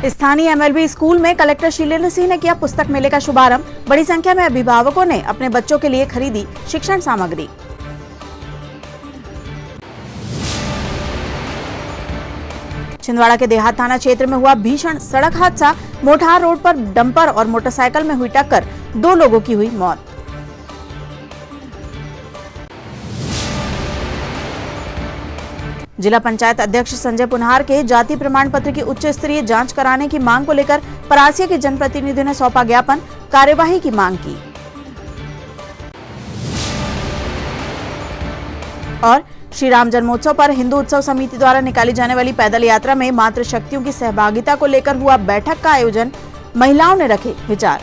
स्थानीय MLB school में collector Shilendra Singh ने किया पुस्तक मेले का शुभारंभ। बड़ी संख्या में अभिभावकों ने अपने बच्चों के लिए खरीदी शिक्षण सामग्री। छिंदवाड़ा के देहात थाना क्षेत्र में हुआ भीषण सड़क हादसा। मोठार रोड पर डंपर और मोटरसाइकिल में हुई टक्कर, 2 लोगों की हुई मौत। जिला पंचायत अध्यक्ष संजय पुनहार के जाति प्रमाण पत्र की उच्च स्तरीय जांच कराने की मांग को लेकर परासिया के जनप्रतिनिधियों ने सौंपा ज्ञापन, कार्यवाही की मांग की। और श्री राम जन्मोत्सव पर हिंदू उत्सव समिति द्वारा निकाली जाने वाली पैदल यात्रा में मातृशक्तियों की सहभागिता को लेकर हुआ बैठक का आयोजन, महिलाओं ने रखे विचार।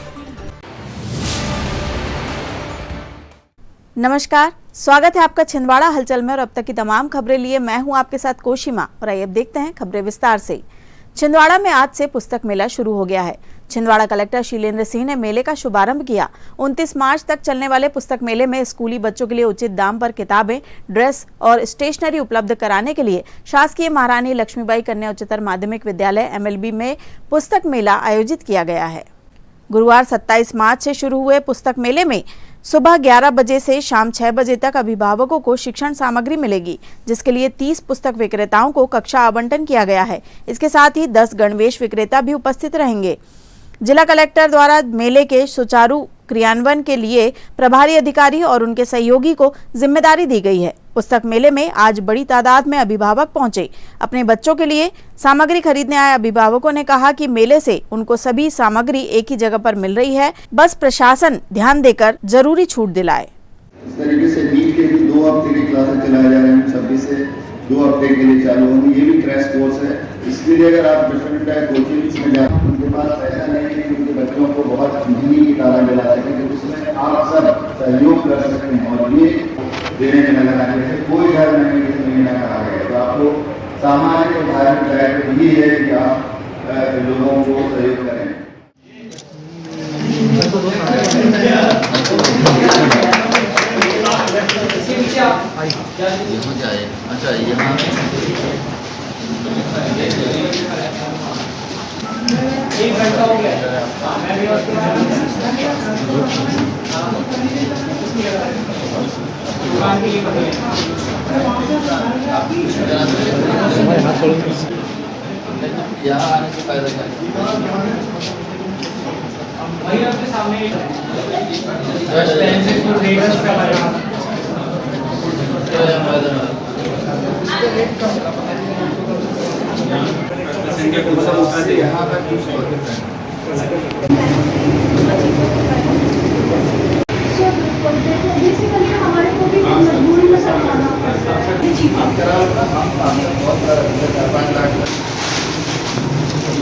नमस्कार, स्वागत है आपका छिंदवाड़ा हलचल में और अब तक की तमाम खबरें लिए मैं हूं आपके साथ कोशिमा। और आइए अब देखते हैं खबरें विस्तार से। छिंदवाड़ा में आज से पुस्तक मेला शुरू हो गया है। छिंदवाड़ा कलेक्टर शीलेंद्र सिंह ने मेले का शुभारंभ किया। 29 मार्च तक चलने वाले पुस्तक मेले में स्कूली बच्चों के लिए उचित दाम पर किताबें, ड्रेस और स्टेशनरी उपलब्ध कराने के लिए शासकीय महारानी लक्ष्मीबाई कन्या उच्चतर माध्यमिक विद्यालय एमएलबी में पुस्तक मेला आयोजित किया गया है। गुरुवार 27 मार्च से शुरू हुए पुस्तक मेले में सुबह 11 बजे से शाम 6 बजे तक अभिभावकों को शिक्षण सामग्री मिलेगी, जिसके लिए 30 पुस्तक विक्रेताओं को कक्षा आवंटन किया गया है। इसके साथ ही 10 गणवेश विक्रेता भी उपस्थित रहेंगे। जिला कलेक्टर द्वारा मेले के सुचारू क्रियान्वयन के लिए प्रभारी अधिकारी और उनके सहयोगी को जिम्मेदारी दी गई है। पुस्तक मेले में आज बड़ी तादाद में अभिभावक पहुंचे। अपने बच्चों के लिए सामग्री खरीदने आए अभिभावकों ने कहा कि मेले से उनको सभी सामग्री एक ही जगह पर मिल रही है, बस प्रशासन ध्यान देकर जरूरी छूट दिलाए। इस तरीके से नीट के भी 2 हफ्ते की क्लासेस चलाए जा रहे हैं, 26 से 2 हफ्ते के लिए चालू होंगी। ये भी क्रैश कोर्स है। इसलिए अगर आप डिफरेंट कोचिंग में जाए, उनके पास पैसा नहीं है कि उनके बच्चों को बहुत महंगी किताबें दिला सकें, तो उसमें आप सब सहयोग कर सकते हैं। और ये देने में नजर आ रहे हैं, कोई डर नहीं कि महीना कहा गया। तो आपको सामाजिक और धार्मिक दायित्व ये है कि आप लोगों को सहयोग करें। अच्छा, यहाँ एक घंटा हो गया। यहाँ आने से फायदा क्या है? आपके सामने यहाँ पर हमारे को भी मजबूरी में सब खाना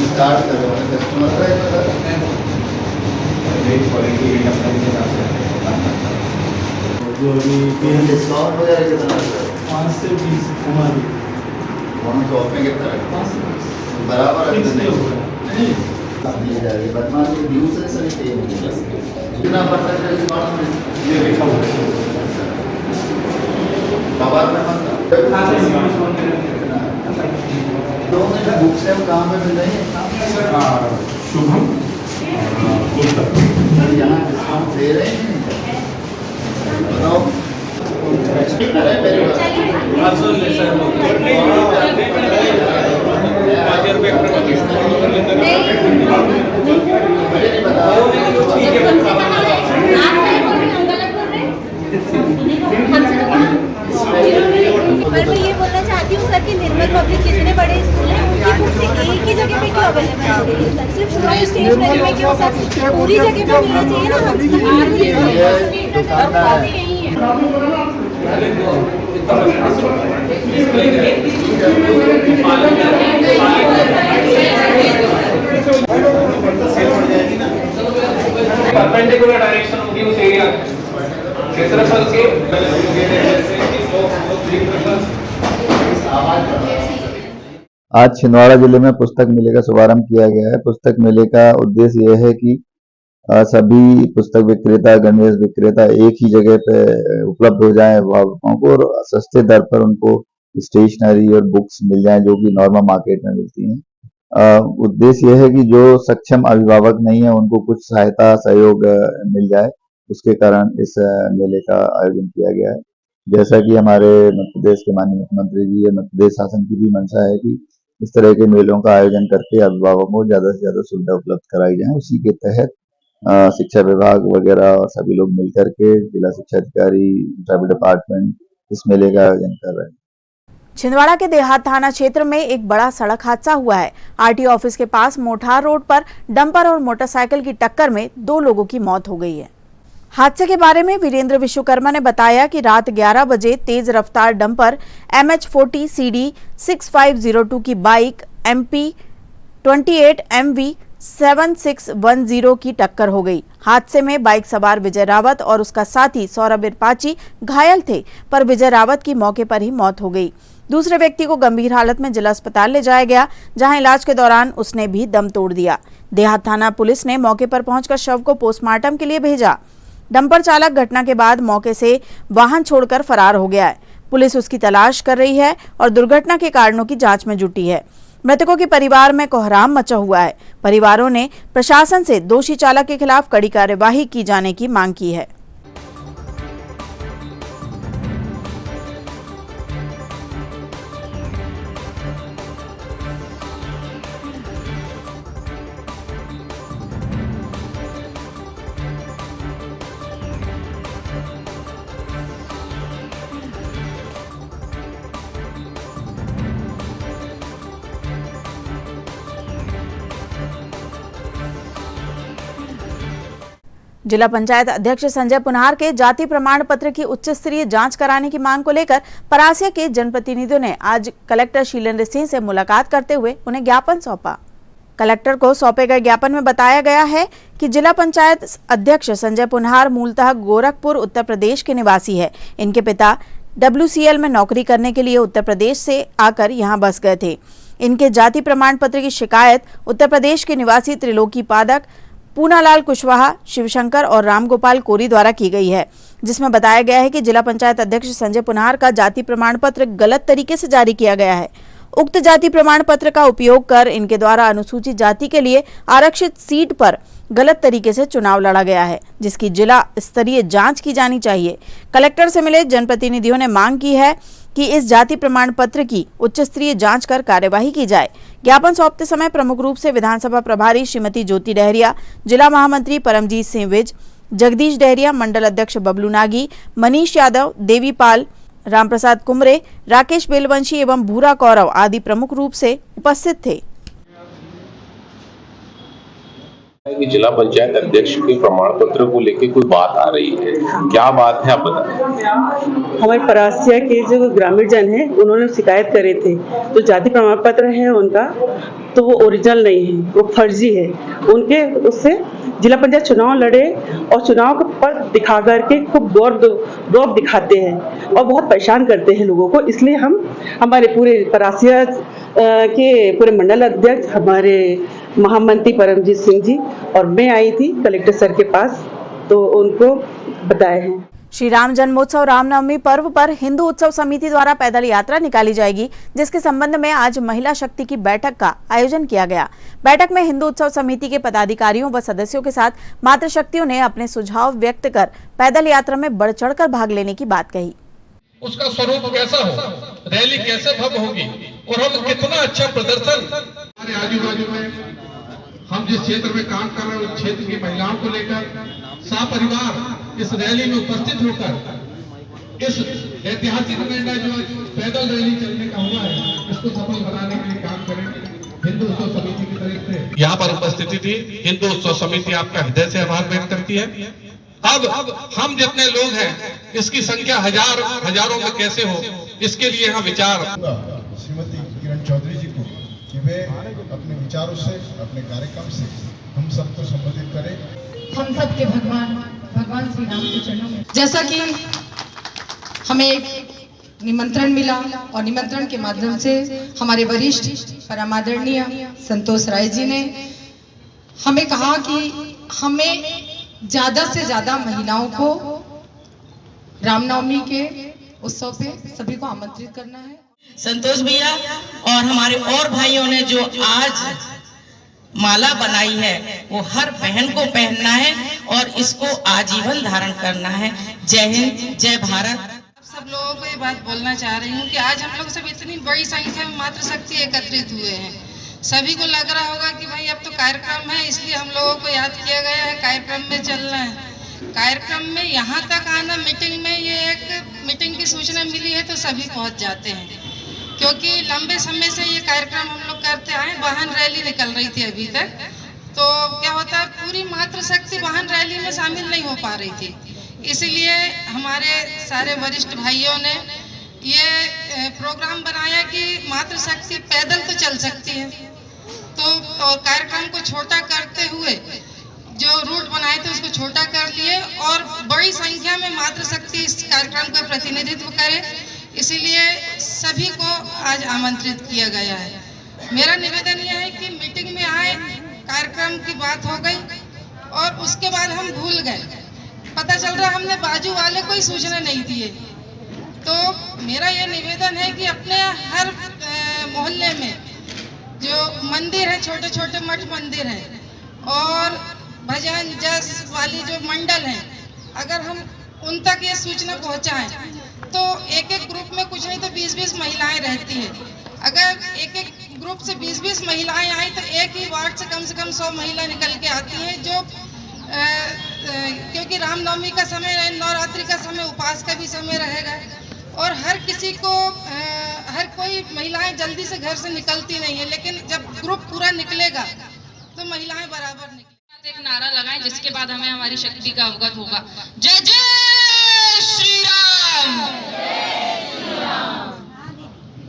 स्टार्ट करो जो अभी डिस्काउंट हो जाएगा कितना? 5 से 20 हमारी शॉप में कितना बराबर वर्तमान में ड्यू से सही कितना परसेंट डिस्काउंट ये लिखा हुआ है बाजार में दोनों में बुक्स हैं कहाँ पे मिल रही है? शुभम यहाँ डिस्काउंट दे रहे हैं, बताओ। पर मैं ये बोलना चाहती हूँ सर कि निर्मल पब्लिक जितने बड़े स्कूल हैं उनकी बुक्स एक ही जगह पे क्यों अवेलेबल है सर? सिर्फ स्टेशनरी में क्यों सर? पूरी जगह पे मिलना चाहिए ना। परपेंडिकुलर डायरेक्शन होगी उस एरिया क्षेत्रफल के। आज छिंदवाड़ा जिले में पुस्तक मेले का शुभारंभ किया गया है। पुस्तक मेले का उद्देश्य यह है कि सभी पुस्तक विक्रेता, गणवेश विक्रेता एक ही जगह पे उपलब्ध हो जाए अभिभावकों को और सस्ते दर पर उनको स्टेशनरी और बुक्स मिल जाएं जो कि नॉर्मल मार्केट में मिलती हैं। उद्देश्य यह है कि जो सक्षम अभिभावक नहीं है उनको कुछ सहायता सहयोग मिल जाए, उसके कारण इस मेले का आयोजन किया गया है। जैसा कि हमारे मध्य प्रदेश के माननीय मुख्यमंत्री जी या मध्य प्रदेश शासन की भी मंशा है कि इस तरह के मेलों का आयोजन करके अभिभावकों को ज्यादा से ज्यादा सुविधा उपलब्ध कराई जाए। उसी के तहत शिक्षा विभाग वगैरह और सभी लोग मिलकर के जिला शिक्षा अधिकारी, ट्रैवल डिपार्टमेंट इस मेले का आयोजन कर रहे हैं। छिंदवाड़ा के देहात थाना क्षेत्र में एक बड़ा सड़क हादसा हुआ है। आरटीओ ऑफिस के पास मोठार रोड पर डंपर और मोटरसाइकिल की टक्कर में 2 लोगों की मौत हो गई है। हादसे के बारे में वीरेंद्र विश्वकर्मा ने बताया कि रात 11 बजे तेज रफ्तार डंपर MH40 CD 6502 की बाइक MP 28 MV 7610 की टक्कर हो गई। हादसे में बाइक सवार विजय रावत और उसका साथी सौरभ इरपाची घायल थे, पर विजय रावत की मौके पर ही मौत हो गई। दूसरे व्यक्ति को गंभीर हालत में जिला अस्पताल ले जाया गया, जहां इलाज के दौरान उसने भी दम तोड़ दिया। देहात थाना पुलिस ने मौके पर पहुंचकर शव को पोस्टमार्टम के लिए भेजा। डंपर चालक घटना के बाद मौके से वाहन छोड़कर फरार हो गया है। पुलिस उसकी तलाश कर रही है और दुर्घटना के कारणों की जांच में जुटी है। मृतकों के परिवार में कोहराम मचा हुआ है। परिवारों ने प्रशासन से दोषी चालक के खिलाफ कड़ी कार्यवाही की जाने की मांग की है। जिला पंचायत अध्यक्ष संजय पुनहार के जाति प्रमाण पत्र की उच्च स्तरीय जांच कराने की मांग को लेकर परासिया के जनप्रतिनिधियों ने आज कलेक्टर शीलेंद्र सिंह से मुलाकात करते हुए उन्हें ज्ञापन सौंपा। कलेक्टर को सौंपे गए ज्ञापन में बताया गया है कि जिला पंचायत अध्यक्ष संजय पुनहार मूलतः गोरखपुर उत्तर प्रदेश के निवासी है। इनके पिता WCL में नौकरी करने के लिए उत्तर प्रदेश से आकर यहाँ बस गए थे। इनके जाति प्रमाण पत्र की शिकायत उत्तर प्रदेश के निवासी त्रिलोकी पादक, पूनालाल कुशवाहा, शिवशंकर और रामगोपाल कोरी द्वारा की गई है, जिसमें बताया गया है कि जिला पंचायत अध्यक्ष संजय पुनहार का जाति प्रमाण पत्र गलत तरीके से जारी किया गया है। उक्त जाति प्रमाण पत्र का उपयोग कर इनके द्वारा अनुसूचित जाति के लिए आरक्षित सीट पर गलत तरीके से चुनाव लड़ा गया है, जिसकी जिला स्तरीय जांच की जानी चाहिए। कलेक्टर से मिले जनप्रतिनिधियों ने मांग की है कि इस जाति प्रमाण पत्र की उच्च स्तरीय जांच कर कार्यवाही की जाए। ज्ञापन सौंपते समय प्रमुख रूप से विधानसभा प्रभारी श्रीमती ज्योति डहरिया, जिला महामंत्री परमजीत सिंह विज, जगदीश डहरिया, मंडल अध्यक्ष बबलू नागी, मनीष यादव, देवीपाल, रामप्रसाद कुमरे, राकेश बेलवंशी एवं भूरा कौरव आदि प्रमुख रूप से उपस्थित थे। कि जिला पंचायत अध्यक्ष के प्रमाण पत्र को लेकर कोई बात आ रही है, क्या बात है आप बताएं। हमारे परासिया के जो ग्रामीण जन हैं उन्होंने शिकायत करे थे, तो जाति प्रमाण पत्र है उनका, तो वो ओरिजिनल नहीं है, वो फर्जी है। उनके उससे जिला पंचायत चुनाव लड़े और चुनाव का पद दिखा करके खूब गौरव दिखाते हैं और बहुत परेशान करते हैं लोगों को। इसलिए हम हमारे पूरे परासिया के पूरे मंडल अध्यक्ष, हमारे महामंत्री परमजीत सिंह जी और मैं आई थी कलेक्टर सर के पास, तो उनको बताए हैं। श्री राम जन्मोत्सव रामनवमी पर्व पर हिंदू उत्सव समिति द्वारा पैदल यात्रा निकाली जाएगी, जिसके संबंध में आज महिला शक्ति की बैठक का आयोजन किया गया। बैठक में हिंदू उत्सव समिति के पदाधिकारियों व सदस्यों के साथ मातृशक्तियों ने अपने सुझाव व्यक्त कर पैदल यात्रा में बढ़ चढ़कर भाग लेने की बात कही। उसका स्वरूप कैसा हो, रैली कैसे भव्य होगी और हम कितना अच्छा प्रदर्शन हमारे आजू बाजू में हम जिस क्षेत्र में काम कर रहे हैं उस क्षेत्र की महिलाओं को लेकर सपरिवार इस रैली में उपस्थित होकर इस ऐतिहासिक निर्णय जो पैदल रैली चलने का हुआ है इसको सफल बनाने के लिए काम करेंगे। हिंदू उत्सव समिति की तरफ से यहाँ पर उपस्थिति थी। हिंदू उत्सव समिति आपका हृदय से आभार व्यक्त करती है। अब हम जितने लोग हैं इसकी संख्या हजारों में कैसे हो, इसके लिए यहाँ विचार श्रीमती किरण चौधरी जी को कि वे अपने विचारों से, अपने कार्यक्रम से हम सबको संबोधित करें। हम सब के भगवान श्री राम के चरणों में जैसा कि हमें एक निमंत्रण मिला और निमंत्रण के माध्यम से हमारे वरिष्ठ परम आदरणीय संतोष राय जी ने हमें कहा कि हमें ज्यादा से ज्यादा महिलाओं को रामनवमी के उत्सव पे सभी को आमंत्रित करना है। संतोष भैया और हमारे और भाइयों ने जो आज माला बनाई है वो हर बहन को पहनना है और इसको आजीवन धारण करना है। जय हिंद, जय भारत। सब लोगों को ये बात बोलना चाह रही हूँ कि आज हम लोग सब इतनी बड़ी संख्या में मातृशक्ति एकत्रित हुए हैं। सभी को लग रहा होगा कि भाई अब तो कार्यक्रम है, इसलिए हम लोगों को याद किया गया है, कार्यक्रम में चलना है। कार्यक्रम में यहाँ तक आना, मीटिंग में ये एक मीटिंग की सूचना मिली है तो सभी पहुँच जाते हैं, क्योंकि लंबे समय से ये कार्यक्रम हम लोग करते आए। वाहन रैली निकल रही थी अभी तक, तो क्या होता है पूरी मातृशक्ति वाहन रैली में शामिल नहीं हो पा रही थी, इसलिए हमारे सारे वरिष्ठ भाइयों ने ये प्रोग्राम बनाया कि मातृशक्ति पैदल तो चल सकती है, तो और कार्यक्रम को छोटा करते हुए जो रूट बनाए थे उसको छोटा कर लिए और बड़ी संख्या में मातृशक्ति इस कार्यक्रम का प्रतिनिधित्व करे, इसीलिए सभी को आज आमंत्रित किया गया है। मेरा निवेदन यह है कि मीटिंग में आए, कार्यक्रम की बात हो गई और उसके बाद हम भूल गए, पता चल रहा हमने बाजू वाले को ही सूचना नहीं दिए। तो मेरा यह निवेदन है कि अपने हर मोहल्ले में जो मंदिर है, छोटे छोटे मठ मंदिर हैं और भजन जस वाली जो मंडल हैं, अगर हम उन तक ये सूचना पहुंचाएं तो एक एक ग्रुप में कुछ नहीं तो 20-20 महिलाएं रहती हैं। अगर एक एक ग्रुप से 20-20 महिलाएं आई तो एक ही वार्ड से कम 100 महिला निकल के आती हैं, जो क्योंकि रामनवमी का समय है, नवरात्रि का समय, उपास का भी समय रहेगा और हर किसी को हर कोई महिलाएं जल्दी से घर से निकलती नहीं है, लेकिन जब ग्रुप पूरा निकलेगा तो महिलाएं बराबर निकलेंगी। एक नारा लगाएं जिसके बाद हमें हमारी शक्ति का अवगत होगा। जय जय श्री राम।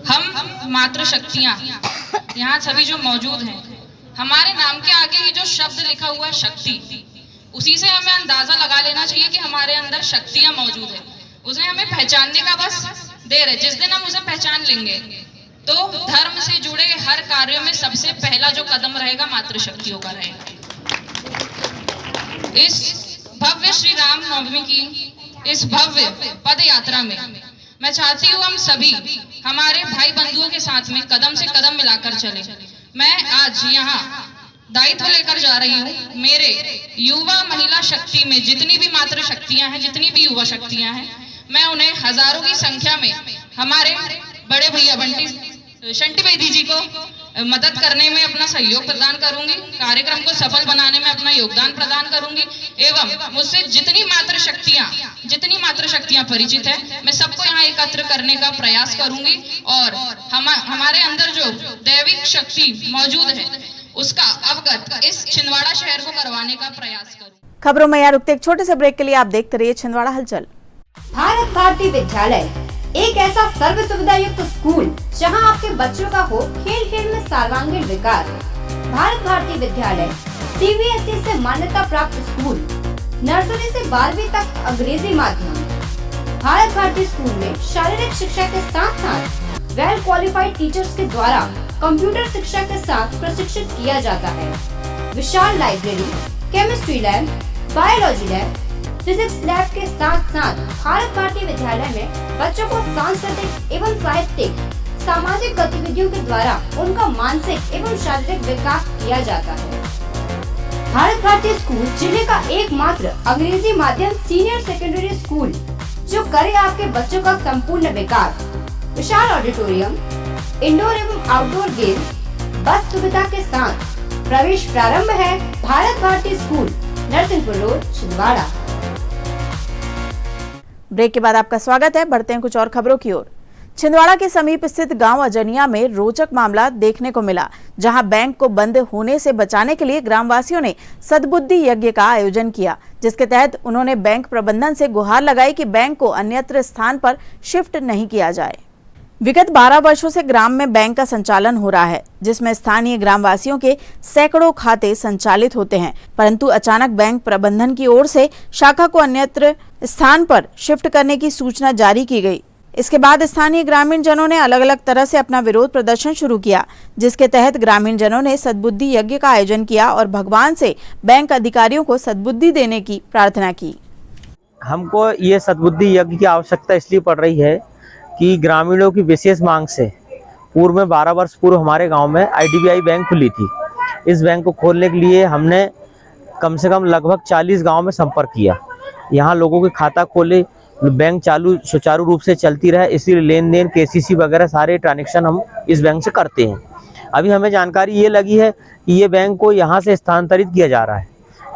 हम मातृशक्तियां यहाँ सभी जो मौजूद हैं, हमारे नाम के आगे ये जो शब्द लिखा हुआ है शक्ति, उसी से हमें अंदाजा लगा लेना चाहिए कि हमारे अंदर शक्तियां मौजूद है। उसे हमें पहचानने का बस देर है। जिस दिन हम उसे पहचान लेंगे तो धर्म से जुड़े हर कार्यों में सबसे पहला जो कदम रहेगा मातृशक्तियों का रहेगा। इस भव्य श्री राम नवमी की इस भव्य पद यात्रा में मैं चाहती हूँ हम सभी हमारे भाई बंधुओं के साथ में कदम से कदम मिलाकर चले। मैं आज यहाँ दायित्व लेकर जा रही हूँ, मेरे युवा महिला शक्ति में जितनी भी मातृशक्तियां हैं, जितनी भी युवा शक्तियां हैं, मैं उन्हें हजारों की संख्या में हमारे बड़े भैया शंटी बेदी जी को मदद करने में अपना सहयोग प्रदान करूंगी, कार्यक्रम को सफल बनाने में अपना योगदान प्रदान करूंगी एवं मुझसे जितनी मातृशक्तियां परिचित है मैं सबको यहाँ एकत्र करने का प्रयास करूंगी और हमारे अंदर जो दैविक शक्ति मौजूद है उसका अवगत इस छिंदवाड़ा शहर को करवाने का प्रयास करूंगी। खबरों में यहाँ रुकते एक छोटे से ब्रेक के लिए आप देखते रहिए छिंदवाड़ा हलचल। भारत भारती विद्यालय एक ऐसा सर्व सुविधा युक्त स्कूल जहां आपके बच्चों का हो खेल खेल में सर्वांगीण विकास। भारत भारती विद्यालय CBSE से मान्यता प्राप्त स्कूल, नर्सरी से 12वीं तक अंग्रेजी माध्यम। भारत भारती स्कूल में शारीरिक शिक्षा के साथ साथ वेल क्वालिफाइड टीचर्स के द्वारा कंप्यूटर शिक्षा के साथ प्रशिक्षित किया जाता है। विशाल library, chemistry lab, biology lab, physics lab के साथ साथ भारत भारती विद्यालय में बच्चों को सांस्कृतिक एवं साहित्यिक सामाजिक गतिविधियों के द्वारा उनका मानसिक एवं शारीरिक विकास किया जाता है। भारत भारती स्कूल जिले का एकमात्र अंग्रेजी माध्यम सीनियर सेकेंडरी स्कूल जो करे आपके बच्चों का संपूर्ण विकास। विशाल ऑडिटोरियम, इंडोर एवं आउटडोर गेम, बस सुविधा के साथ प्रवेश प्रारंभ है। Bharat Bharati school, Narsinghpur road, Chhindwara. Break के बाद आपका स्वागत है। बढ़ते हैं कुछ और खबरों की ओर। छिंदवाड़ा के समीप स्थित गांव अजनिया में रोचक मामला देखने को मिला, जहां बैंक को बंद होने से बचाने के लिए ग्रामवासियों ने सद्बुद्धि यज्ञ का आयोजन किया, जिसके तहत उन्होंने बैंक प्रबंधन से गुहार लगाई कि बैंक को अन्यत्र स्थान पर शिफ्ट नहीं किया जाए। विगत 12 वर्षों से ग्राम में बैंक का संचालन हो रहा है, जिसमें स्थानीय ग्रामवासियों के सैकड़ों खाते संचालित होते हैं, परंतु अचानक बैंक प्रबंधन की ओर से शाखा को अन्यत्र स्थान पर शिफ्ट करने की सूचना जारी की गई। इसके बाद स्थानीय ग्रामीण जनों ने अलग अलग तरह से अपना विरोध प्रदर्शन शुरू किया, जिसके तहत ग्रामीण जनों ने सद्बुद्धि यज्ञ का आयोजन किया और भगवान से बैंक अधिकारियों को सद्बुद्धि देने की प्रार्थना की। हमको ये सद्बुद्धि यज्ञ की आवश्यकता इसलिए पड़ रही है कि ग्रामीणों की विशेष मांग से पूर्व में 12 वर्ष पूर्व हमारे गांव में IDBI बैंक खुली थी। इस बैंक को खोलने के लिए हमने कम से कम लगभग 40 गांव में संपर्क किया। यहाँ लोगों के खाता खोले, बैंक चालू सुचारू रूप से चलती रहे, इसलिए लेन देन KCC वगैरह सारे ट्रांजैक्शन हम इस बैंक से करते हैं। अभी हमें जानकारी ये लगी है कि ये बैंक को यहाँ से स्थानांतरित किया जा रहा है।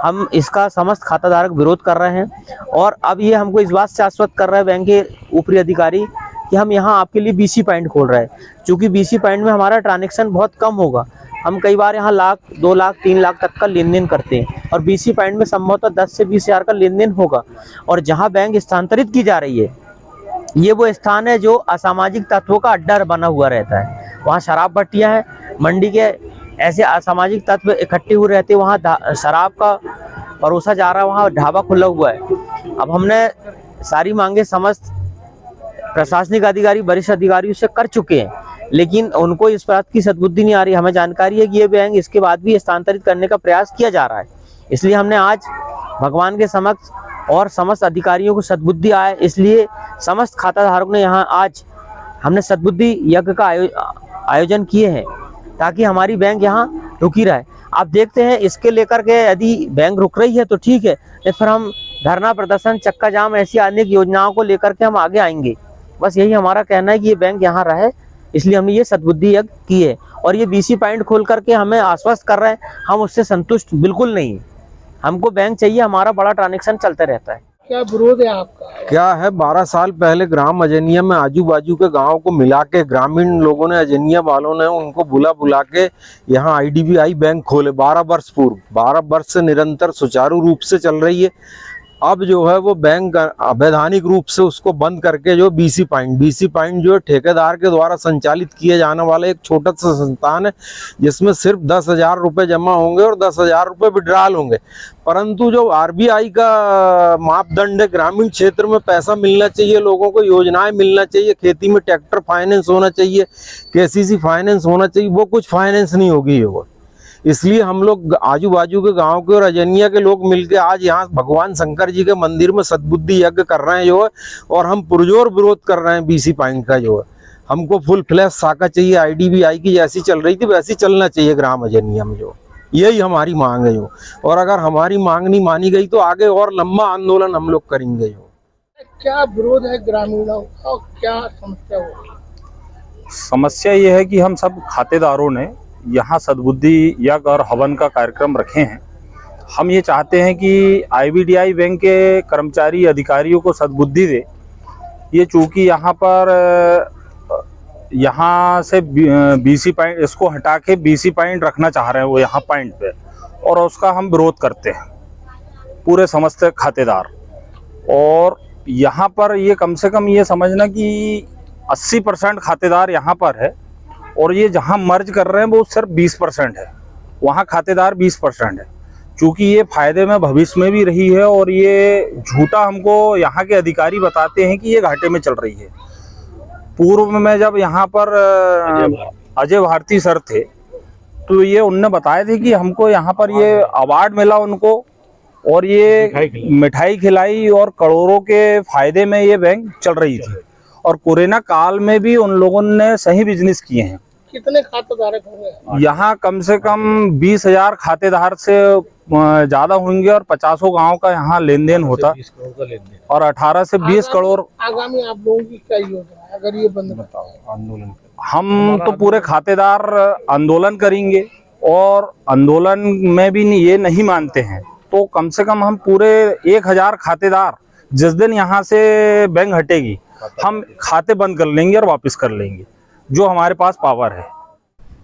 हम इसका समस्त खाताधारक विरोध कर रहे हैं और अब ये हमको इस बात से आश्वस्त कर रहे हैं बैंक के ऊपरी अधिकारी कि हम यहाँ आपके लिए BC पॉइंट खोल रहे हैं। चूँकि BC पॉइंट में हमारा ट्रांजैक्शन बहुत कम होगा, हम कई बार यहाँ लाख, 2 लाख, 3 लाख तक का लेन देन करते हैं और BC पॉइंट में संभवतः 10 से 20 हज़ार का लेन देन होगा। और जहाँ बैंक स्थानांतरित की जा रही है, ये वो स्थान है जो असामाजिक तत्वों का अड्डा बना हुआ रहता है। वहाँ शराब भट्टियाँ हैं, मंडी के ऐसे असामाजिक तत्व इकट्ठे हुए रहते हैं, वहाँ शराब का परोसा जा रहा है, वहाँ ढाबा खुला हुआ है। अब हमने सारी मांगे समस्त प्रशासनिक अधिकारी, वरिष्ठ अधिकारियों से कर चुके हैं, लेकिन उनको इस बात की सद्बुद्धि नहीं आ रही। हमें जानकारी है कि ये बैंक इसके बाद भी स्थानांतरित करने का प्रयास किया जा रहा है। इसलिए हमने आज भगवान के समक्ष और समस्त अधिकारियों को सद्बुद्धि आए, इसलिए समस्त खाताधारकों ने यहाँ आज हमने सद्बुद्धि यज्ञ का आयोजन किए हैं ताकि हमारी बैंक यहाँ रुकी रहे। आप देखते हैं इसके लेकर के यदि बैंक रुक रही है तो ठीक है, नहीं फिर हम धरना प्रदर्शन, चक्का जाम, ऐसी अनेक योजनाओं को लेकर के हम आगे आएंगे। बस यही हमारा कहना है कि ये बैंक यहाँ रहे, इसलिए हमने ये सद्बुद्धि यज्ञ की है। और ये BC पॉइंट खोल करके हमें आश्वस्त कर रहे हैं, हम उससे संतुष्ट बिल्कुल नहीं है। हमको बैंक चाहिए, हमारा बड़ा ट्रांजैक्शन चलता रहता है। क्या विरोध है आपका? क्या है, 12 साल पहले ग्राम अजनिया में आजू बाजू के गांव को मिला के ग्रामीण लोगों ने, अजनिया वालों ने उनको बुला के यहाँ IDBI बैंक खोले 12 वर्ष पूर्व। 12 वर्ष से निरंतर सुचारू रूप से चल रही है। अब जो है वो बैंक अवैधानिक रूप से उसको बंद करके जो BC पॉइंट जो ठेकेदार के द्वारा संचालित किए जाने वाला एक छोटा सा संस्थान है, जिसमें सिर्फ 10,000 रुपये जमा होंगे और 10,000 रुपये विड्रॉल होंगे। परंतु जो RBI का मापदंड है, ग्रामीण क्षेत्र में पैसा मिलना चाहिए, लोगों को योजनाएं मिलना चाहिए, खेती में ट्रैक्टर फाइनेंस होना चाहिए, KCC फाइनेंस होना चाहिए, वो कुछ फाइनेंस नहीं होगी। वो इसलिए हम लोग आजू बाजू के गांव के और अजनिया के लोग मिलके आज यहाँ भगवान शंकर जी के मंदिर में सद्बुद्धि यज्ञ कर रहे हैं जो है, और हम पुरजोर विरोध कर रहे हैं BC पॉइंट का जो है। हमको फुल फ्लैश शाखा चाहिए, IDBI की जैसी चल रही थी वैसी चलना चाहिए ग्राम अजनिया में जो। यही हमारी मांग है जो, और अगर हमारी मांग नहीं मानी गई तो आगे और लंबा आंदोलन हम लोग करेंगे जो। क्या विरोध है ग्रामीणों का, क्या समस्या हो? समस्या ये है कि हम सब खातेदारों ने यहाँ सद्बुद्धि यज्ञ और हवन का कार्यक्रम रखे हैं। हम ये चाहते हैं कि IDBI बैंक के कर्मचारी अधिकारियों को सद्बुद्धि दे। ये चूँकि यहाँ पर यहाँ से BC पॉइंट इसको हटा के BC पॉइंट रखना चाह रहे हैं वो यहाँ पॉइंट पे, और उसका हम विरोध करते हैं पूरे समस्त खातेदार। और यहाँ पर ये कम से कम ये समझना कि 80% खातेदार यहाँ पर है, और ये जहाँ मर्ज कर रहे हैं वो सिर्फ 20% है, वहाँ खातेदार 20% है। चूँकि ये फायदे में भविष्य में भी रही है, और ये झूठा हमको यहाँ के अधिकारी बताते हैं कि ये घाटे में चल रही है। पूर्व में जब यहाँ पर अजय भारती सर थे तो ये उनने बताए थे कि हमको यहाँ पर ये अवार्ड मिला उनको, और ये मिठाई खिलाई और करोड़ों के फायदे में ये बैंक चल रही थी। और कोरोना काल में भी उन लोगों ने सही बिजनेस किए हैं। कितने खातेदारक होंगे यहाँ? कम से कम 20,000 खातेदार से ज्यादा होंगे, और 50 गांव का यहाँ लेन देन होता, और 18 से 20 करोड़। आगामी आप लोगों की क्या योजना है अगर ये बंद? बताओ। आंदोलन हम तो पूरे खातेदार आंदोलन करेंगे, और आंदोलन में भी ये नहीं मानते हैं तो कम से कम हम पूरे 1000 खातेदार जिस दिन यहाँ से बैंक हटेगी हम खाते बंद कर लेंगे और वापस कर लेंगे, जो हमारे पास पावर है।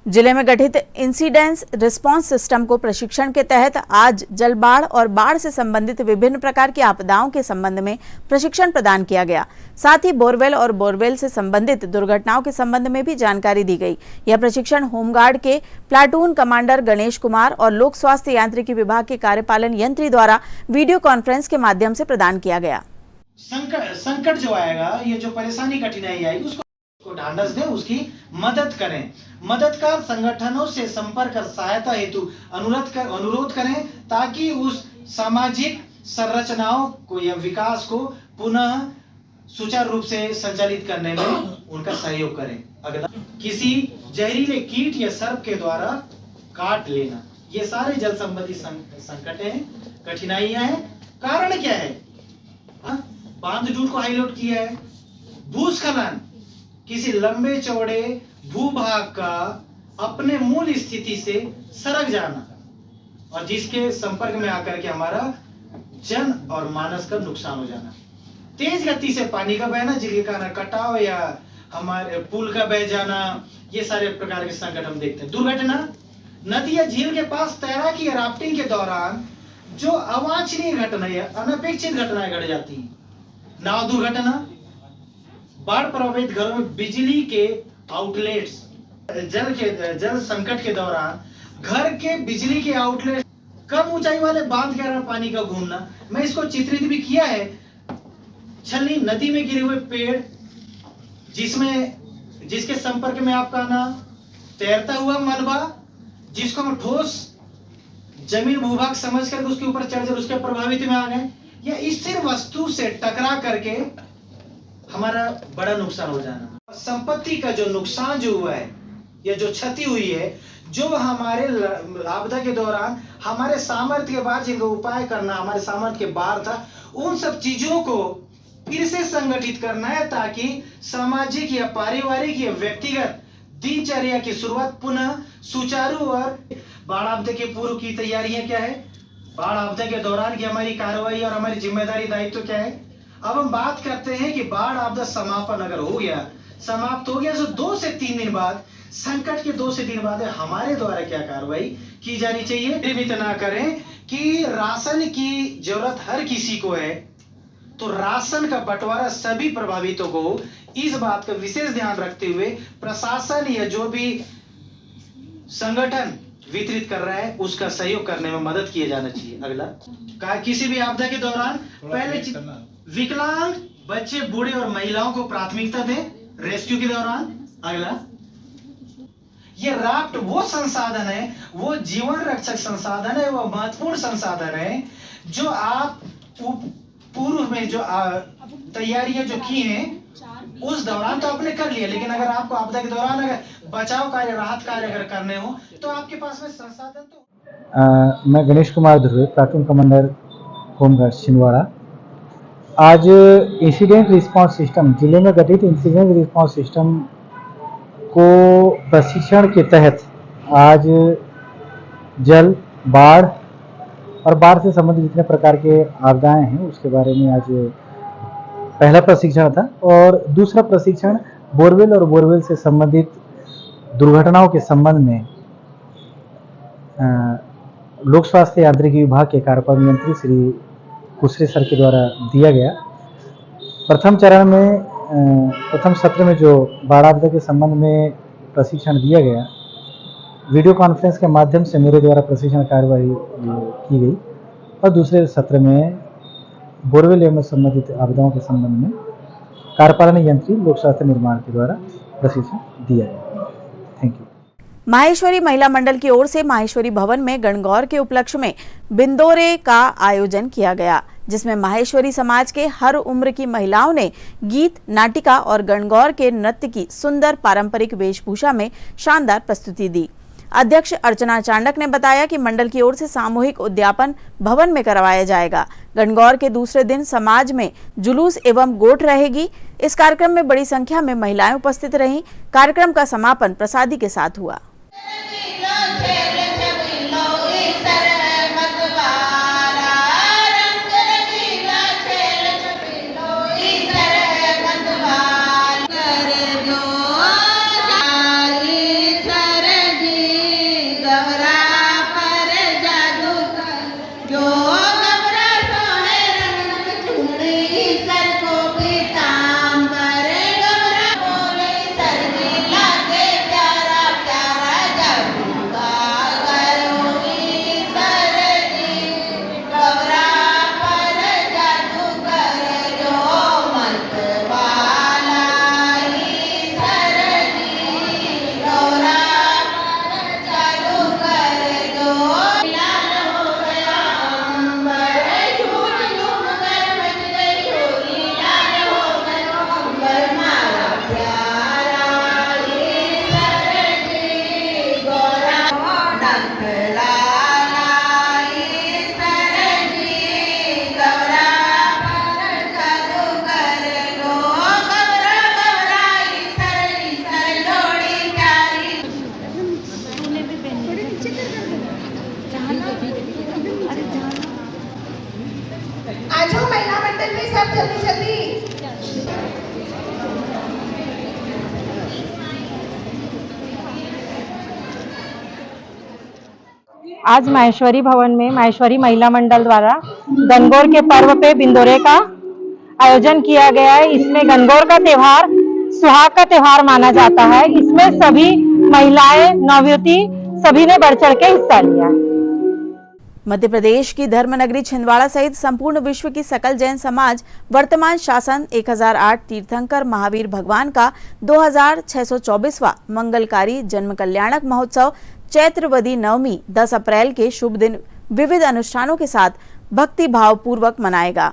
जिले में गठित इंसिडेंस रिस्पांस सिस्टम को प्रशिक्षण के तहत आज जल बाढ़ और बाढ़ से संबंधित विभिन्न प्रकार की आपदाओं के संबंध में प्रशिक्षण प्रदान किया गया। साथ ही बोरवेल और बोरवेल से संबंधित दुर्घटनाओं के संबंध में भी जानकारी दी गई। यह प्रशिक्षण होमगार्ड के प्लाटून कमांडर गणेश कुमार और लोक स्वास्थ्य यांत्रिकी विभाग के कार्यपालन यंत्री द्वारा वीडियो कॉन्फ्रेंस के माध्यम से प्रदान किया गया। संकट जो आएगा, ये जो परेशानी कठिनाई आएगी, उसको ढांढस दें, उसकी मदद करें। मददगार संगठनों से संपर्क सहायता हेतु अनुरोध करें, ताकि उस सामाजिक संरचनाओं को या विकास को पुनः सुचारू रूप से संचालित करने में उनका सहयोग करें। अगला किसी जहरीले कीट या सर्प के द्वारा काट लेना, ये सारे जल संबंधी संकट हैं, कठिनाइयां हैं। कारण क्या है? बांध टूट को हाईलाइट किया है। भूस्खलन, किसी लंबे चौड़े भूभाग का अपने मूल स्थिति से सरक जाना और जिसके संपर्क में आकर के हमारा जन और मानस का नुकसान हो जाना। तेज गति से पानी का बहना, जिसके कारण कटाव या हमारे पुल का बह जाना, ये सारे प्रकार के संकट हम देखते हैं। दुर्घटना, नदी या झील के पास तैराकी या राफ्टिंग के दौरान जो अवांछनीय घटनाएं या अनपेक्षित घटनाएं घट जाती हैं। नाव दुर्घटना, बाढ़ प्रभावित घरों में बिजली के आउटलेट्स, जल संकट के दौरान घर के बिजली के आउटलेट, कम ऊंचाई वाले बांध के कारण पानी का घूमना। मैं इसको चित्रित भी किया है। छलनी, नदी में गिरे हुए पेड़ जिसके संपर्क में आपका ना तैरता हुआ मलबा, जिसको हम ठोस जमीन भूभाग समझ करके उसके ऊपर चढ़ कर उसके प्रभावित में आ गए, या स्थिर वस्तु से टकरा करके हमारा बड़ा नुकसान हो जाना। संपत्ति का जो नुकसान जो हुआ है या जो क्षति हुई है, जो हमारे आपदा के दौरान हमारे सामर्थ्य के बाहर जिनका उपाय करना हमारे सामर्थ्य के बाहर था, उन सब चीजों को फिर से संगठित करना है ताकि सामाजिक या पारिवारिक या व्यक्तिगत दिनचर्या की शुरुआत पुनः सुचारू। और बाढ़ आपदा के पूर्व की तैयारियां क्या है, बाढ़ आपदा के दौरान की हमारी कार्रवाई और हमारी जिम्मेदारी दायित्व क्या है। अब हम बात करते हैं कि बाढ़ आपदा समापन अगर हो गया, समाप्त हो गया, तो 2 से 3 दिन बाद, संकट के 2 से 3 दिन बाद हमारे द्वारा क्या कार्रवाई की जानी चाहिए। भ्रमित ना करें कि राशन की जरूरत हर किसी को है, तो राशन का बंटवारा सभी प्रभावितों को, इस बात का विशेष ध्यान रखते हुए प्रशासन या जो भी संगठन वितरित कर रहा है उसका सहयोग करने में मदद किया जाना चाहिए। अगला, किसी भी आपदा के दौरान पहले विकलांग बच्चे, बूढ़े और महिलाओं को प्राथमिकता दें रेस्क्यू के दौरान। अगला, ये राफ्ट वो संसाधन है, वो जीवन रक्षक संसाधन है, वो महत्वपूर्ण संसाधन है जो आप पूर्व में जो तैयारियां जो की हैं उस दौरान तो आपने कर लिया, लेकिन अगर आपको आपदा के दौरान अगर बचाव कार्य, राहत कार्य अगर करने हो तो आपके पास में संसाधन तो। मैं गणेश कुमार ध्रुव, प्लाटून कमांडर होमगार्ड छिंदवाड़ा। आज इंसिडेंट रिस्पांस सिस्टम, जिले में गठित इंसिडेंट रिस्पांस सिस्टम को प्रशिक्षण के तहत आज जल, बाढ़ और बाढ़ से संबंधित जितने प्रकार के आपदाएं हैं उसके बारे में आज पहला प्रशिक्षण था। और दूसरा प्रशिक्षण बोरवेल और बोरवेल से संबंधित दुर्घटनाओं के संबंध में लोक स्वास्थ्य यांत्रिकी विभाग के कार्यपालन मंत्री श्री कुशरे सर के द्वारा दिया गया। प्रथम चरण में, प्रथम सत्र में जो बाढ़ आपदा के संबंध में प्रशिक्षण दिया गया, वीडियो कॉन्फ्रेंस के माध्यम से मेरे द्वारा प्रशिक्षण कार्यवाही की गई। और दूसरे सत्र में बोरवेल एवं संबंधित आपदाओं के संबंध में कार्यपालन यंत्री लोक स्वास्थ्य निर्माण के द्वारा प्रशिक्षण दिया गया। Thank you. माहेश्वरी महिला मंडल की ओर से माहेश्वरी भवन में गणगौर के उपलक्ष्य में बिंदोरे का आयोजन किया गया, जिसमें माहेश्वरी समाज के हर उम्र की महिलाओं ने गीत, नाटिका और गणगौर के नृत्य की सुंदर पारंपरिक वेशभूषा में शानदार प्रस्तुति दी। अध्यक्ष अर्चना चांडक ने बताया कि मंडल की ओर से सामूहिक उद्यापन भवन में करवाया जाएगा। गणगौर के दूसरे दिन समाज में जुलूस एवं गोठ रहेगी। इस कार्यक्रम में बड़ी संख्या में महिलाएं उपस्थित रहीं। कार्यक्रम का समापन प्रसादी के साथ हुआ। प्यारा प्यारा आज माहेश्वरी भवन में माहेश्वरी महिला मंडल द्वारा गणगौर के पर्व पे बिंदोरे का आयोजन किया गया है। इसमें गणगौर का त्योहार सुहाग का त्योहार माना जाता है। इसमें सभी महिलाएं, नवयुवती सभी ने बढ़ चढ़ के हिस्सा लिया। मध्य प्रदेश की धर्मनगरी छिंदवाड़ा सहित संपूर्ण विश्व की सकल जैन समाज वर्तमान शासन 1008 तीर्थंकर महावीर भगवान का 2624वां मंगलकारी जन्म कल्याणक महोत्सव चैत्रवदी नवमी 10 अप्रैल के शुभ दिन विविध अनुष्ठानों के साथ भक्ति भाव पूर्वक मनाएगा।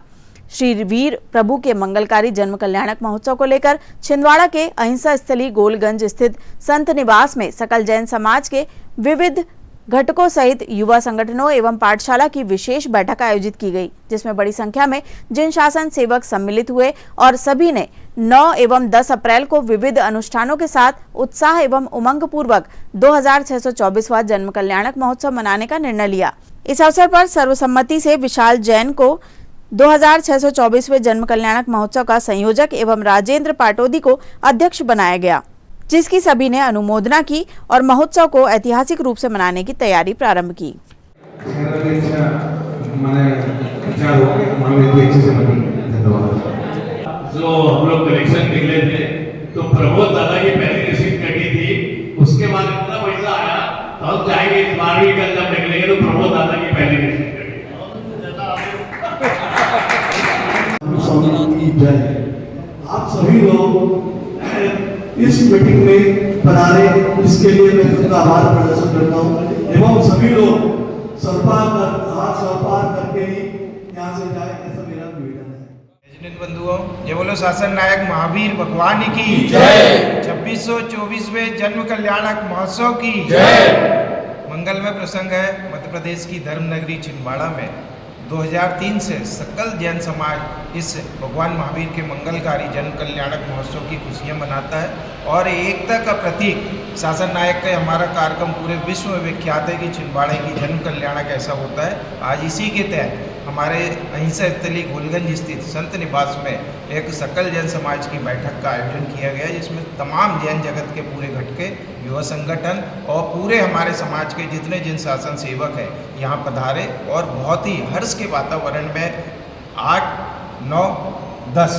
श्री वीर प्रभु के मंगलकारी जन्म कल्याणक महोत्सव को लेकर छिंदवाड़ा के अहिंसा स्थली गोलगंज स्थित संत निवास में सकल जैन समाज के विविध घटकों सहित युवा संगठनों एवं पाठशाला की विशेष बैठक आयोजित की गई, जिसमें बड़ी संख्या में जिन शासन सेवक सम्मिलित हुए और सभी ने 9 एवं 10 अप्रैल को विविध अनुष्ठानों के साथ उत्साह एवं उमंग पूर्वक 2624वां जन्म कल्याणक महोत्सव मनाने का निर्णय लिया। इस अवसर पर सर्वसम्मति से विशाल जैन को 2624वें जन्म कल्याणक महोत्सव का संयोजक एवं राजेंद्र पाटोदी को अध्यक्ष बनाया गया, जिसकी सभी ने अनुमोदना की और महोत्सव को ऐतिहासिक रूप से मनाने की तैयारी प्रारंभ की। जो हम लोग कलेक्शन निकले थे तो प्रमोद दादा की पहली रिसीव कटी थी, उसके बाद इतना पैसा आया तो हम जाएंगे इस बार भी कल जब निकलेंगे तो प्रमोद दादा की पहली रिसीव कटी। आप सभी लोग इस मीटिंग में पधारे, इसके लिए मैं उनका आभार प्रदर्शन करता हूँ एवं सभी लोग हाथ सौपार करके ही यहाँ से जाए, ऐसा मेरा निवेदन है। बंधुओं, जय बोलो शासन नायक महावीर भगवान की जय। 2624वें जन्म कल्याणक महोत्सव की जय। मंगलमय प्रसंग है। मध्य प्रदेश की धर्म नगरी छिंदवाड़ा में 2003 से सकल जैन समाज इस भगवान महावीर के मंगलकारी जन्म कल्याणक महोत्सव की खुशियां मनाता है और एकता का प्रतीक शासन नायक का हमारा कार्यक्रम पूरे विश्व में विख्यात है कि छिंदवाड़े की जन्म कल्याणक ऐसा होता है। आज इसी के तहत हमारे अहिंसा स्थली गोलगंज स्थित संत निवास में एक सकल जैन समाज की बैठक का आयोजन किया गया, जिसमें तमाम जैन जगत के पूरे घटके, युवा संगठन और पूरे हमारे समाज के जितने जिन शासन सेवक हैं यहाँ पधारे और बहुत ही हर्ष के वातावरण में 8, 9, 10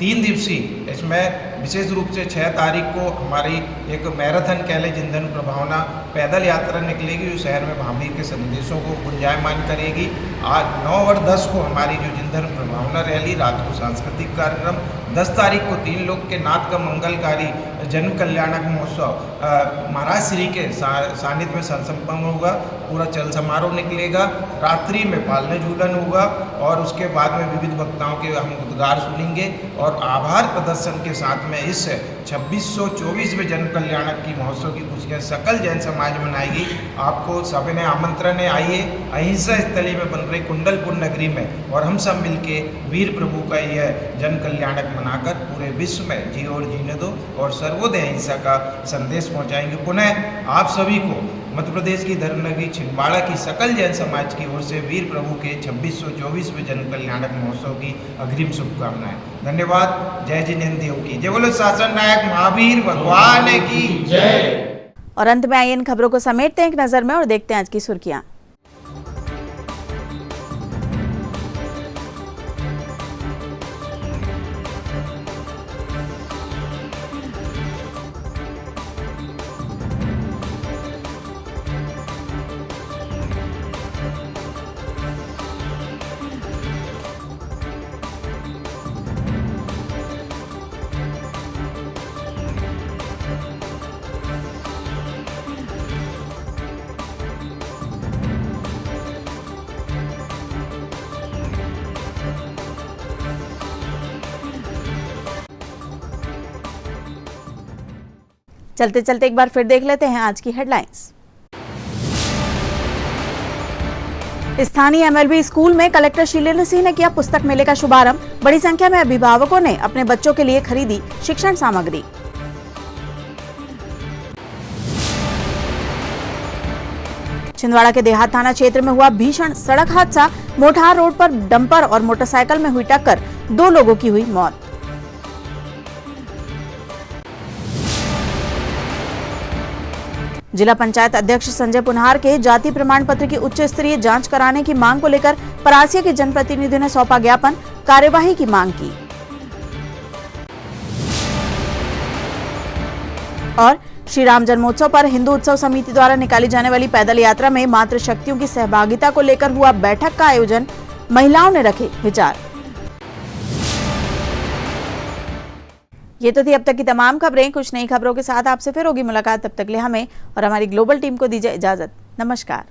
3 दिवसीय इसमें विशेष रूप से 6 तारीख को हमारी एक मैराथन कह लें जिंधन प्रभावना पैदल यात्रा निकलेगी जो शहर में महावीर के संदेशों को गुंजायमान करेगी। आज 9 और 10 को हमारी जो जिंधन प्रभावना रैली, रात को सांस्कृतिक कार्यक्रम, 10 तारीख को 3 लोक के नाथ का मंगलकारी जन्म कल्याणक महोत्सव महाराज श्री के सानिध्य में संपन्न होगा। पूरा चल समारोह निकलेगा, रात्रि में पालने झूलन होगा और उसके बाद में विविध वक्ताओं के हम उद्गार सुनेंगे और आभार प्रदर्शन के साथ में इस 2624वें जन्म कल्याणक की महोत्सव की खुशियाँ सकल जैन समाज मनाएगी। आपको सभी ने आमंत्रण है, आइए अहिंसा स्थली में बन रही कुंडलपुर नगरी में और हम सब मिलके वीर प्रभु का यह जन्म कल्याणक मनाकर पूरे विश्व में जियो और जीने दो और सर्वोदय अहिंसा का संदेश पहुंचाएंगे। पुनः आप सभी को मध्य प्रदेश की धर्मनगरी छिंदवाड़ा की सकल जैन समाज की ओर से वीर प्रभु के 2624वें जन्म कल्याणक महोत्सव की अग्रिम शुभकामनाएं। धन्यवाद। जय जिनेन्द्र की जय। बोलो शासन नायक महावीर भगवान की जय। और अंत में आइए इन खबरों को समेटते हैं एक नजर में और देखते हैं आज की सुर्खियां। चलते चलते एक बार फिर देख लेते हैं आज की हेडलाइंस। स्थानीय एमएलबी स्कूल में कलेक्टर शीलेंद्र सिंह ने किया पुस्तक मेले का शुभारंभ। बड़ी संख्या में अभिभावकों ने अपने बच्चों के लिए खरीदी शिक्षण सामग्री। छिंदवाड़ा के देहात थाना क्षेत्र में हुआ भीषण सड़क हादसा। मोठार रोड पर डंपर और मोटरसाइकिल में हुई टक्कर, 2 लोगों की हुई मौत। जिला पंचायत अध्यक्ष संजय पुनहार के जाति प्रमाण पत्र की उच्च स्तरीय जांच कराने की मांग को लेकर परासिया के जनप्रतिनिधियों ने सौंपा ज्ञापन, कार्यवाही की मांग की। और श्री राम जन्मोत्सव पर हिंदू उत्सव समिति द्वारा निकाली जाने वाली पैदल यात्रा में मातृशक्तियों की सहभागिता को लेकर हुआ बैठक का आयोजन, महिलाओं ने रखे विचार। ये तो थी अब तक की तमाम खबरें। कुछ नई खबरों के साथ आपसे फिर होगी मुलाकात। तब तक के लिए हमें और हमारी ग्लोबल टीम को दीजिए इजाजत। नमस्कार।